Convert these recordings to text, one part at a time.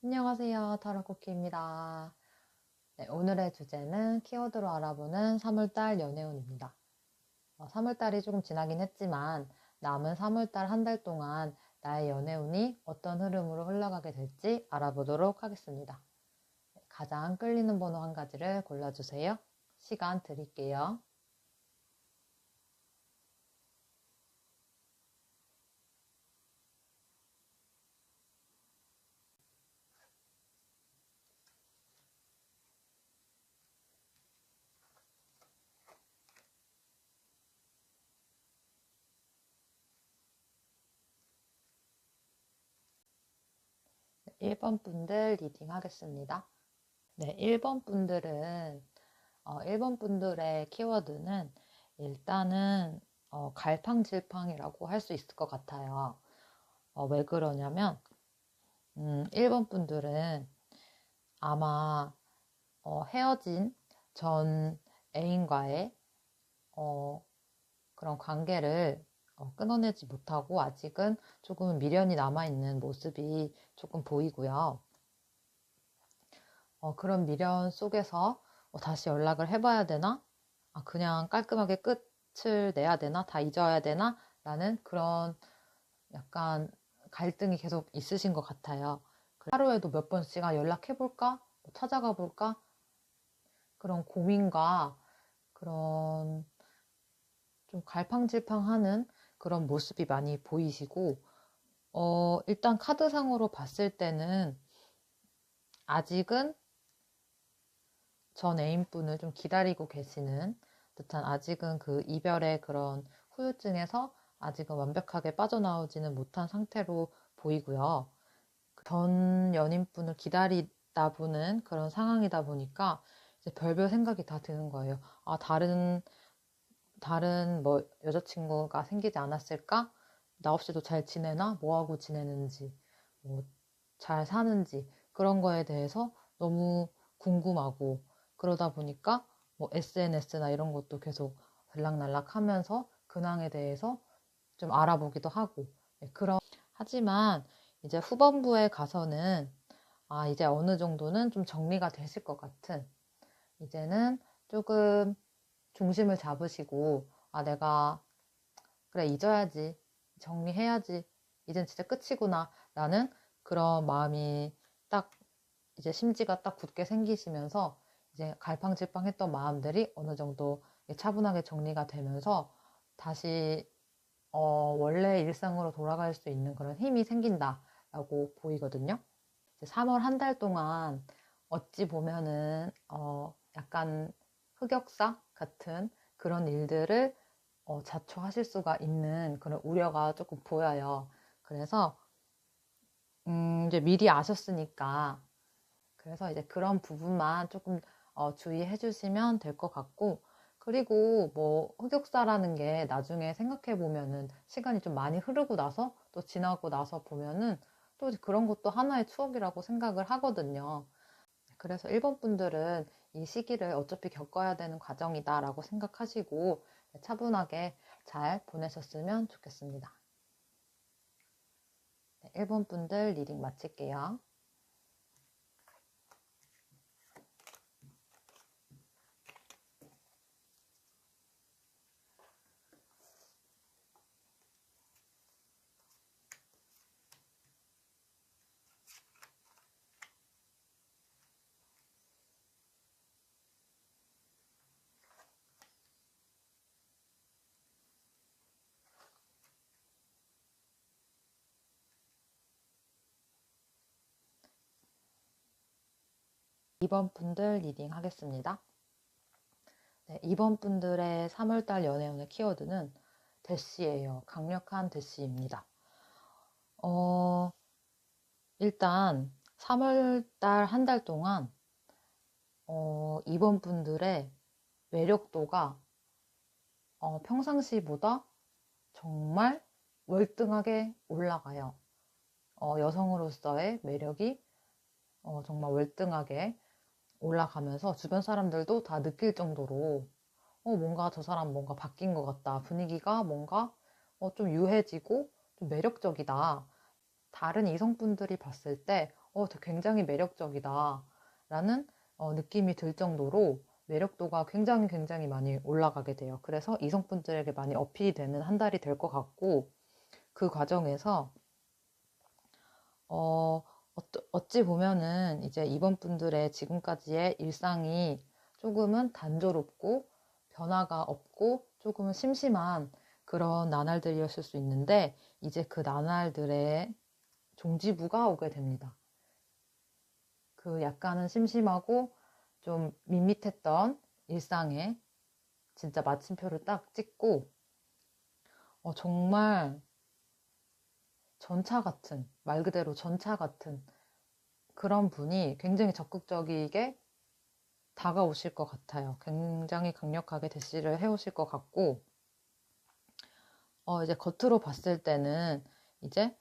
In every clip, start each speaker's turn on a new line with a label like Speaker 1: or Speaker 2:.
Speaker 1: 안녕하세요. 타로코키입니다. 네, 오늘의 주제는 키워드로 알아보는 3월달 연애운입니다. 3월달이 조금 지나긴 했지만 남은 3월달 한 달 동안 나의 연애운이 어떤 흐름으로 흘러가게 될지 알아보도록 하겠습니다. 가장 끌리는 번호 한 가지를 골라주세요. 시간 드릴게요. 1번 분들 리딩 하겠습니다. 네, 1번 분들은 1번 분들의 키워드는 일단은 갈팡질팡이라고 할 수 있을 것 같아요. 왜 그러냐면 1번 분들은 아마 헤어진 전 애인과의 그런 관계를 끊어내지 못하고 아직은 조금 미련이 남아있는 모습이 조금 보이고요. 그런 미련 속에서 다시 연락을 해봐야 되나? 그냥 깔끔하게 끝을 내야 되나? 다 잊어야 되나? 라는 그런 약간 갈등이 계속 있으신 것 같아요. 하루에도 몇 번씩 연락해볼까? 찾아가 볼까? 그런 고민과 그런 좀 갈팡질팡하는 그런 모습이 많이 보이시고, 일단 카드상으로 봤을 때는 아직은 전 애인분을 좀 기다리고 계시는 듯한, 아직은 그 이별의 그런 후유증에서 아직은 완벽하게 빠져나오지는 못한 상태로 보이고요. 전 연인분을 기다리다 보는 그런 상황이다 보니까 이제 별별 생각이 다 드는 거예요. 다른 뭐 여자친구가 생기지 않았을까? 나 없이도 잘 지내나? 뭐 하고 지내는지, 뭐 잘 사는지, 그런 거에 대해서 너무 궁금하고, 그러다 보니까 뭐 SNS나 이런 것도 계속 들락날락 하면서 근황에 대해서 좀 알아보기도 하고, 하지만 이제 후반부에 가서는 이제 어느 정도는 좀 정리가 되실 것 같은, 이제는 조금 중심을 잡으시고, 내가 그래, 잊어야지, 정리해야지, 이젠 진짜 끝이구나 라는 그런 마음이 딱 이제 심지가 딱 굳게 생기시면서 이제 갈팡질팡했던 마음들이 어느 정도 차분하게 정리가 되면서 다시 원래 일상으로 돌아갈 수 있는 그런 힘이 생긴다라고 보이거든요. 3월 한 달 동안 어찌 보면은 약간 흑역사 같은 그런 일들을 자초하실 수가 있는 그런 우려가 조금 보여요. 그래서 이제 미리 아셨으니까, 그래서 이제 그런 부분만 조금 주의해 주시면 될 것 같고, 그리고 뭐 흑역사라는 게 나중에 생각해 보면은 시간이 좀 많이 흐르고 나서 또 지나고 나서 보면은 또 이제 그런 것도 하나의 추억이라고 생각을 하거든요. 그래서 일본 분들은 이 시기를 어차피 겪어야 되는 과정이다라고 생각하시고 차분하게 잘 보내셨으면 좋겠습니다. 네, 일본 분들 리딩 마칠게요. 2번 분들 리딩 하겠습니다. 네, 2번 분들의 3월달 연애운의 키워드는 대시예요. 강력한 대시입니다. 일단 3월달 한 달 동안 2번 분들의 매력도가 평상시보다 정말 월등하게 올라가요. 여성으로서의 매력이 정말 월등하게 올라가면서 주변 사람들도 다 느낄 정도로 뭔가 저 사람 뭔가 바뀐 것 같다. 분위기가 뭔가 좀 유해지고 좀 매력적이다. 다른 이성분들이 봤을 때 굉장히 매력적이다 라는 느낌이 들 정도로 매력도가 굉장히 굉장히 많이 올라가게 돼요. 그래서 이성분들에게 많이 어필이 되는 한 달이 될 것 같고, 그 과정에서 어찌 보면은 이제 이번 분들의 지금까지의 일상이 조금은 단조롭고 변화가 없고 조금은 심심한 그런 나날들이었을 수 있는데, 이제 그 나날들의 종지부가 오게 됩니다. 그 약간은 심심하고 좀 밋밋했던 일상에 진짜 마침표를 딱 찍고, 정말 전차 같은, 말 그대로 전차 같은 그런 분이 굉장히 적극적이게 다가오실 것 같아요. 굉장히 강력하게 대시를 해오실 것 같고, 이제 겉으로 봤을 때는 이제,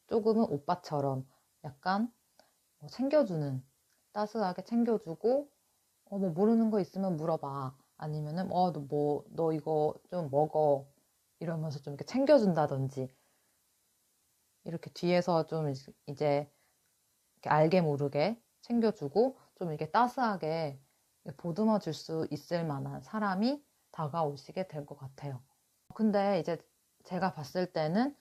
Speaker 1: 조금은 오빠처럼 약간 챙겨주는, 따스하게 챙겨주고, 뭐 모르는 거 있으면 물어봐. 아니면은, 너 이거 좀 먹어. 이러면서 좀 이렇게 챙겨준다든지, 이렇게 뒤에서 좀 이제 이렇게 알게 모르게 챙겨주고, 좀 이렇게 따스하게 보듬어 줄 수 있을 만한 사람이 다가오시게 될 것 같아요. 근데 이제 제가 봤을 때는,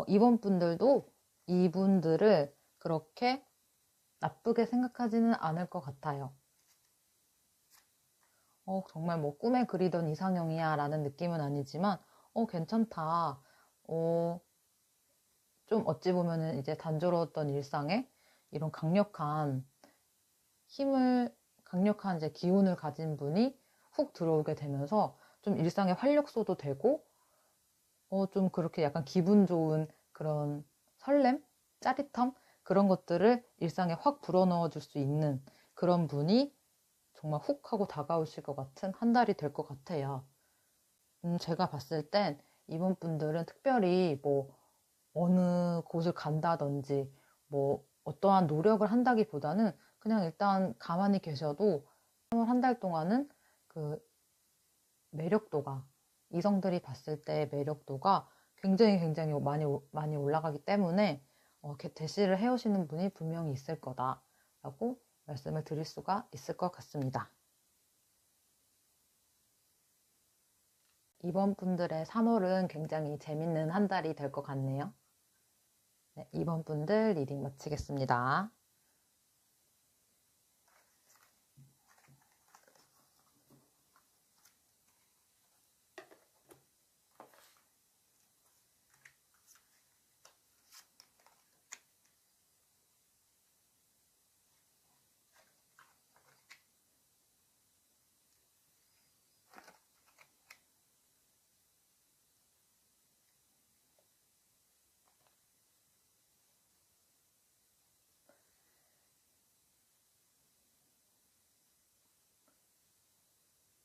Speaker 1: 이번 분들도 이분들을 그렇게 나쁘게 생각하지는 않을 것 같아요. 정말 뭐 꿈에 그리던 이상형이야 라는 느낌은 아니지만, 괜찮다. 좀 어찌 보면은 이제 단조로웠던 일상에 이런 강력한 이제 기운을 가진 분이 훅 들어오게 되면서 좀 일상의 활력소도 되고, 좀 그렇게 약간 기분 좋은 그런 설렘? 짜릿함? 그런 것들을 일상에 확 불어넣어 줄 수 있는 그런 분이 정말 훅 하고 다가오실 것 같은 한 달이 될 것 같아요. 제가 봤을 땐 이번 분들은 특별히 뭐 어느 곳을 간다든지 뭐 어떠한 노력을 한다기보다는 그냥 일단 가만히 계셔도 한 달 동안은 그 매력도가, 이성들이 봤을 때 매력도가 굉장히 굉장히 많이 올라가기 때문에 대시를 해오시는 분이 분명히 있을 거다라고 말씀을 드릴 수가 있을 것 같습니다. 이번 분들의 3월은 굉장히 재밌는 한 달이 될 것 같네요. 네, 이번 분들 리딩 마치겠습니다.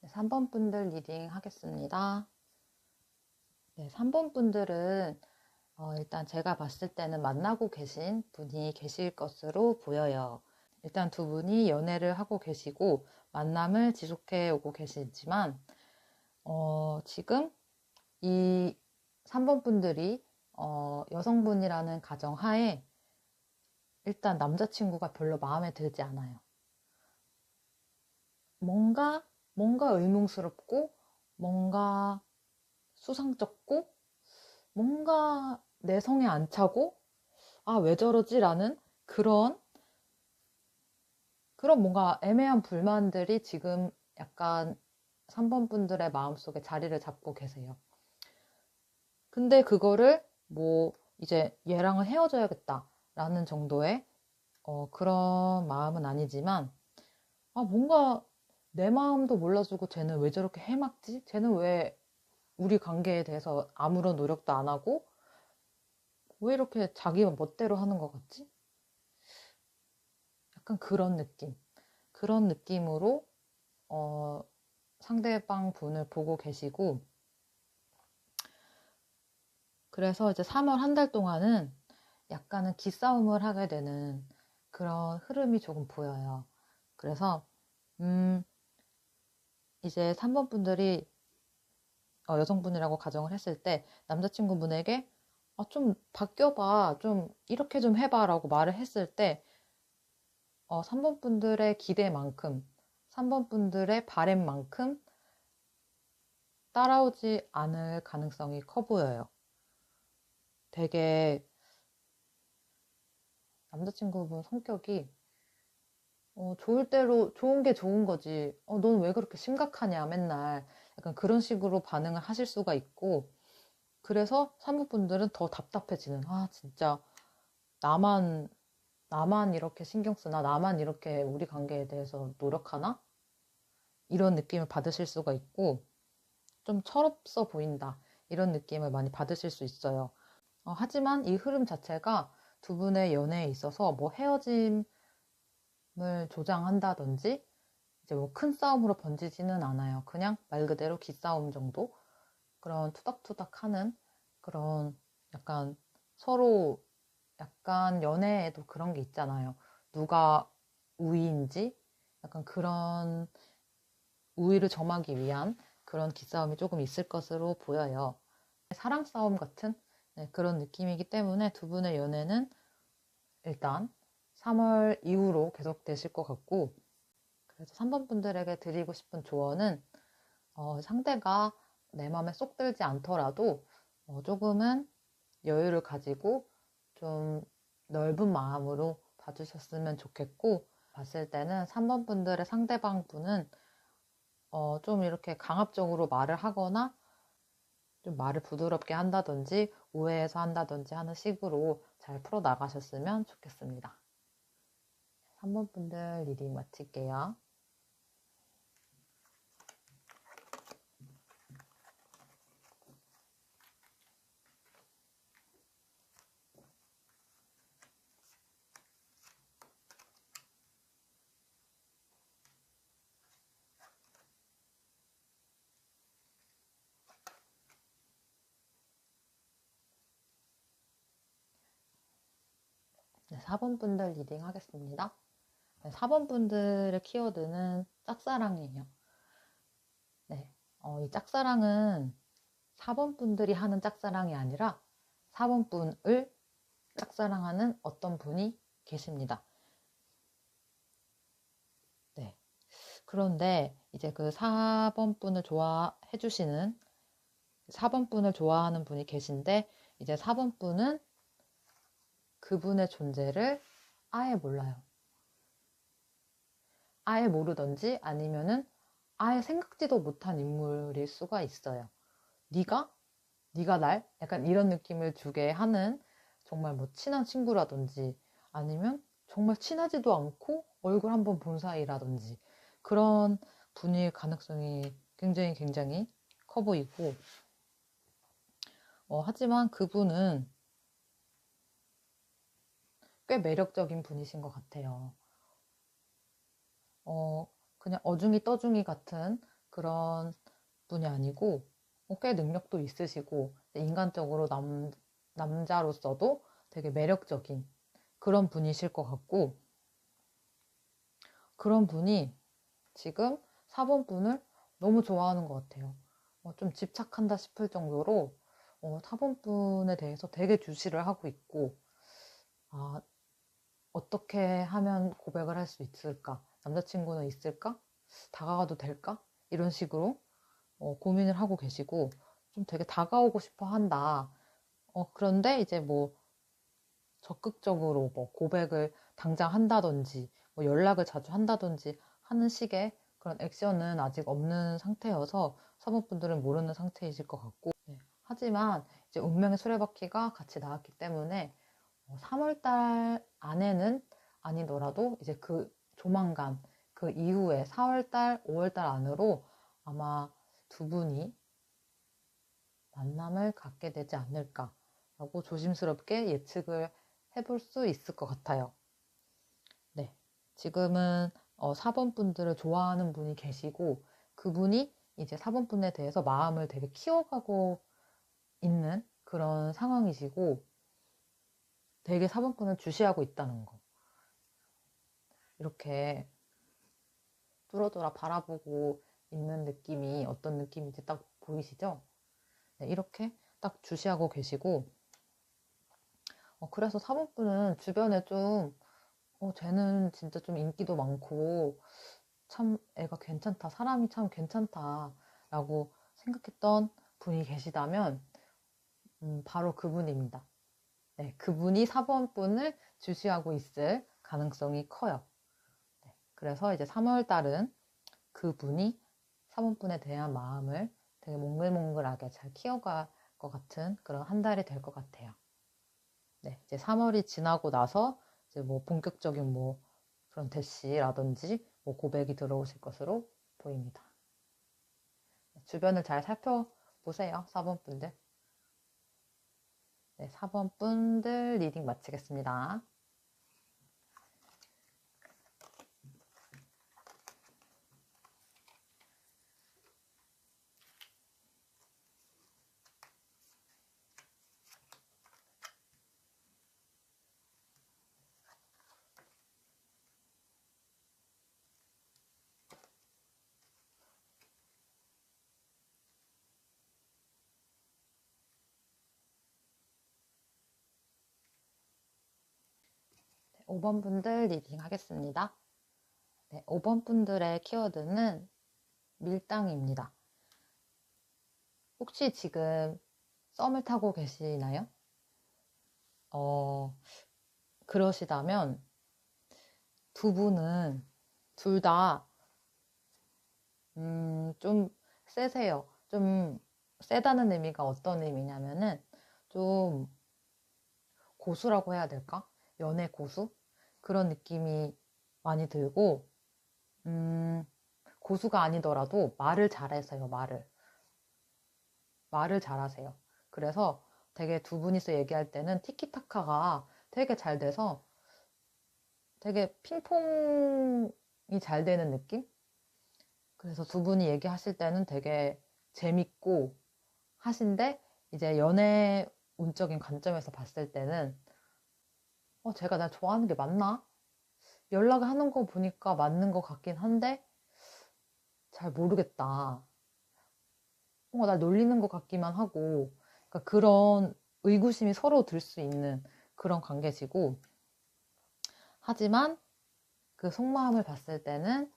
Speaker 1: 네, 3번 분들 리딩 하겠습니다. 네, 3번 분들은 일단 제가 봤을 때는 만나고 계신 분이 계실 것으로 보여요. 일단 두 분이 연애를 하고 계시고 만남을 지속해 오고 계시지만, 지금 이 3번 분들이 여성분이라는 가정하에 일단 남자친구가 별로 마음에 들지 않아요. 뭔가 의문스럽고, 뭔가 수상쩍고, 뭔가 내 성에 안 차고, 왜 저러지? 라는 그런 뭔가 애매한 불만들이 지금 약간 3번 분들의 마음속에 자리를 잡고 계세요. 근데 그거를 뭐 이제 얘랑은 헤어져야겠다 라는 정도의 그런 마음은 아니지만, 뭔가 내 마음도 몰라주고 쟤는 왜 저렇게 해막지? 쟤는 왜 우리 관계에 대해서 아무런 노력도 안 하고 왜 이렇게 자기 멋대로 하는 것 같지? 약간 그런 느낌으로 상대방 분을 보고 계시고, 그래서 이제 3월 한 달 동안은 약간은 기싸움을 하게 되는 그런 흐름이 조금 보여요. 그래서 이제 3번 분들이 여성분이라고 가정을 했을 때 남자친구분에게 좀 바뀌어봐. 좀 이렇게 좀 해봐. 라고 말을 했을 때, 3번 분들의 기대만큼, 3번 분들의 바램만큼 따라오지 않을 가능성이 커 보여요. 되게 남자친구분 성격이 좋을 대로 좋은 게 좋은 거지. 넌 왜 그렇게 심각하냐, 맨날. 약간 그런 식으로 반응을 하실 수가 있고, 그래서 산모분들은 더 답답해지는, 진짜, 나만, 나만 이렇게 신경 쓰나? 나만 이렇게 우리 관계에 대해서 노력하나? 이런 느낌을 받으실 수가 있고, 좀 철없어 보인다. 이런 느낌을 많이 받으실 수 있어요. 하지만 이 흐름 자체가 두 분의 연애에 있어서 뭐 헤어짐을 조장한다든지, 이제 뭐 큰 싸움으로 번지지는 않아요. 그냥 말 그대로 기싸움 정도? 그런 투닥투닥 하는 그런 약간 서로 약간 연애에도 그런 게 있잖아요. 누가 우위인지 약간 그런 우위를 점하기 위한 그런 기싸움이 조금 있을 것으로 보여요. 사랑 싸움 같은 그런 느낌이기 때문에 두 분의 연애는 일단 3월 이후로 계속되실 것 같고, 그래서 3번 분들에게 드리고 싶은 조언은 상대가 내 마음에 쏙 들지 않더라도 조금은 여유를 가지고 좀 넓은 마음으로 봐주셨으면 좋겠고, 봤을 때는 3번 분들의 상대방 분은 좀 이렇게 강압적으로 말을 하거나 좀 말을 부드럽게 한다든지 우회해서 한다든지 하는 식으로 잘 풀어 나가셨으면 좋겠습니다. 3번 분들 리딩 마칠게요. 네, 4번 분들 리딩 하겠습니다. 네, 4번 분들의 키워드는 짝사랑이에요. 네, 이 짝사랑은 4번 분들이 하는 짝사랑이 아니라 4번 분을 짝사랑하는 어떤 분이 계십니다. 네. 그런데 이제 그 4번 분을 좋아해 주시는 4번 분을 좋아하는 분이 계신데, 이제 4번 분은 그분의 존재를 아예 몰라요. 아예 모르던지 아니면은 아예 생각지도 못한 인물일 수가 있어요. 네가? 네가 날? 약간 이런 느낌을 주게 하는 정말 뭐 친한 친구라든지 아니면 정말 친하지도 않고 얼굴 한번 본 사이라든지 그런 분일 가능성이 굉장히 커 보이고, 하지만 그분은 꽤 매력적인 분이신 것 같아요. 그냥 어중이 떠중이 같은 그런 분이 아니고, 꽤 능력도 있으시고, 인간적으로 남자로서도 되게 매력적인 그런 분이실 것 같고, 그런 분이 지금 4번 분을 너무 좋아하는 것 같아요. 좀 집착한다 싶을 정도로 4번 분에 대해서 되게 주시를 하고 있고, 아, 어떻게 하면 고백을 할 수 있을까? 남자친구는 있을까? 다가가도 될까? 이런 식으로 고민을 하고 계시고, 좀 되게 다가오고 싶어 한다. 그런데 이제 뭐 적극적으로 뭐 고백을 당장 한다든지, 뭐 연락을 자주 한다든지 하는 식의 그런 액션은 아직 없는 상태여서 사모분들은 모르는 상태이실 것 같고, 네. 하지만 이제 운명의 수레바퀴가 같이 나왔기 때문에 3월달 안에는 아니더라도 이제 그 조만간 그 이후에 4월달, 5월달 안으로 아마 두 분이 만남을 갖게 되지 않을까라고 조심스럽게 예측을 해볼 수 있을 것 같아요. 네. 지금은 4번 분들을 좋아하는 분이 계시고, 그분이 이제 4번 분에 대해서 마음을 되게 키워가고 있는 그런 상황이시고, 되게 4번 분을 주시하고 있다는 거. 이렇게 뚫어져라 바라보고 있는 느낌이 어떤 느낌인지 딱 보이시죠? 네, 이렇게 딱 주시하고 계시고, 그래서 4번분은 주변에 좀, 쟤는 진짜 좀 인기도 많고, 참 애가 괜찮다, 사람이 참 괜찮다, 라고 생각했던 분이 계시다면, 바로 그분입니다. 네, 그분이 4번분을 주시하고 있을 가능성이 커요. 네, 그래서 이제 3월 달은 그분이 4번분에 대한 마음을 되게 몽글몽글하게 잘 키워갈 것 같은 그런 한 달이 될 것 같아요. 네, 이제 3월이 지나고 나서 이제 뭐 본격적인 뭐 그런 대시라든지 뭐 고백이 들어오실 것으로 보입니다. 주변을 잘 살펴보세요, 4번분들. 네, 4번분들 리딩 마치겠습니다. 5번분들 리딩 하겠습니다. 네, 5번분들의 키워드는 밀당입니다. 혹시 지금 썸을 타고 계시나요? 그러시다면 두 분은 둘 다 좀 세세요. 좀 세다는 의미가 어떤 의미냐면은 좀 고수라고 해야 될까? 연애 고수? 그런 느낌이 많이 들고 고수가 아니더라도 말을 잘하세요. 말을 잘하세요. 그래서 되게 두 분이서 얘기할 때는 티키타카가 되게 잘 돼서 되게 핑퐁이 잘 되는 느낌? 그래서 두 분이 얘기하실 때는 되게 재밌고 하신데 이제 연애 운적인 관점에서 봤을 때는 제가 날 좋아하는 게 맞나? 연락하는 거 보니까 맞는 것 같긴 한데 잘 모르겠다. 날 놀리는 것 같기만 하고 그러니까 그런 의구심이 서로 들 수 있는 그런 관계시고 하지만 그 속마음을 봤을 때는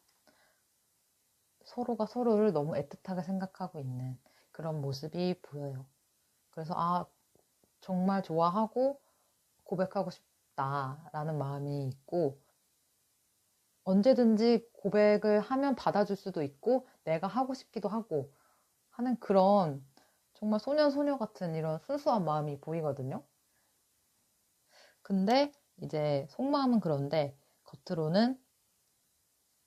Speaker 1: 서로가 서로를 너무 애틋하게 생각하고 있는 그런 모습이 보여요. 그래서 정말 좋아하고 고백하고 싶다라는 마음이 있고 언제든지 고백을 하면 받아줄 수도 있고 내가 하고 싶기도 하고 하는 그런 정말 소녀 같은 이런 순수한 마음이 보이거든요. 근데 이제 속마음은 그런데 겉으로는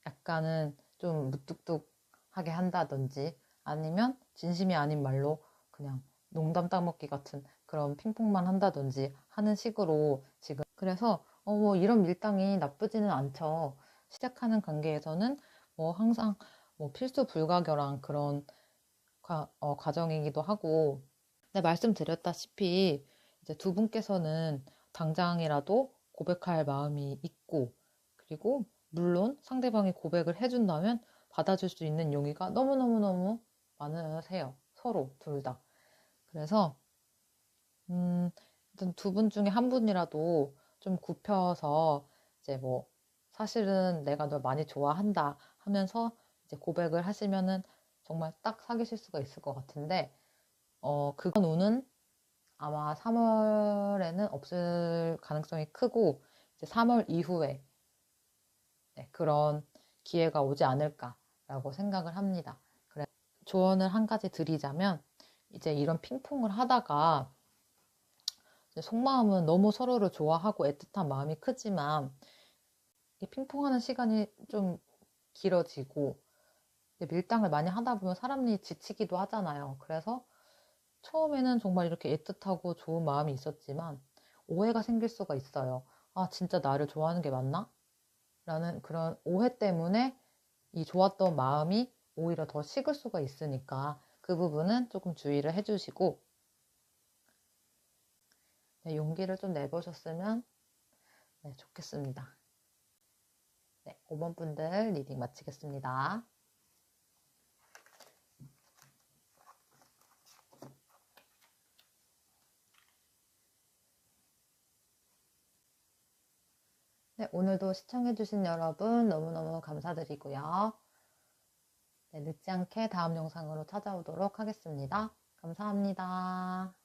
Speaker 1: 약간은 좀 무뚝뚝하게 한다든지 아니면 진심이 아닌 말로 그냥 농담 따먹기 같은 그런 핑퐁만 한다든지 하는 식으로 지금 그래서 뭐 이런 밀당이 나쁘지는 않죠. 시작하는 관계에서는 뭐 항상 뭐 필수 불가결한 그런 과정이기도 하고 네, 말씀드렸다시피 이제 두 분께서는 당장이라도 고백할 마음이 있고 그리고 물론 상대방이 고백을 해준다면 받아줄 수 있는 용의가 너무너무너무 많으세요. 서로 둘 다. 그래서 일단 두 분 중에 한 분이라도 좀 굽혀서 이제 뭐 사실은 내가 널 많이 좋아한다 하면서 이제 고백을 하시면은 정말 딱 사귀실 수가 있을 것 같은데 그건 운은 아마 3월에는 없을 가능성이 크고 이제 3월 이후에 네, 그런 기회가 오지 않을까라고 생각을 합니다. 그래 조언을 한 가지 드리자면 이제 이런 핑퐁을 하다가 이제 속마음은 너무 서로를 좋아하고 애틋한 마음이 크지만 이 핑퐁하는 시간이 좀 길어지고 밀당을 많이 하다 보면 사람이 지치기도 하잖아요. 그래서 처음에는 정말 이렇게 애틋하고 좋은 마음이 있었지만 오해가 생길 수가 있어요. 진짜 나를 좋아하는 게 맞나? 라는 그런 오해 때문에 이 좋았던 마음이 오히려 더 식을 수가 있으니까 그 부분은 조금 주의를 해주시고 네, 용기를 좀 내보셨으면 네, 좋겠습니다. 네, 5번 분들 리딩 마치겠습니다. 네, 오늘도 시청해주신 여러분 너무너무 감사드리고요. 네, 늦지 않게 다음 영상으로 찾아오도록 하겠습니다. 감사합니다.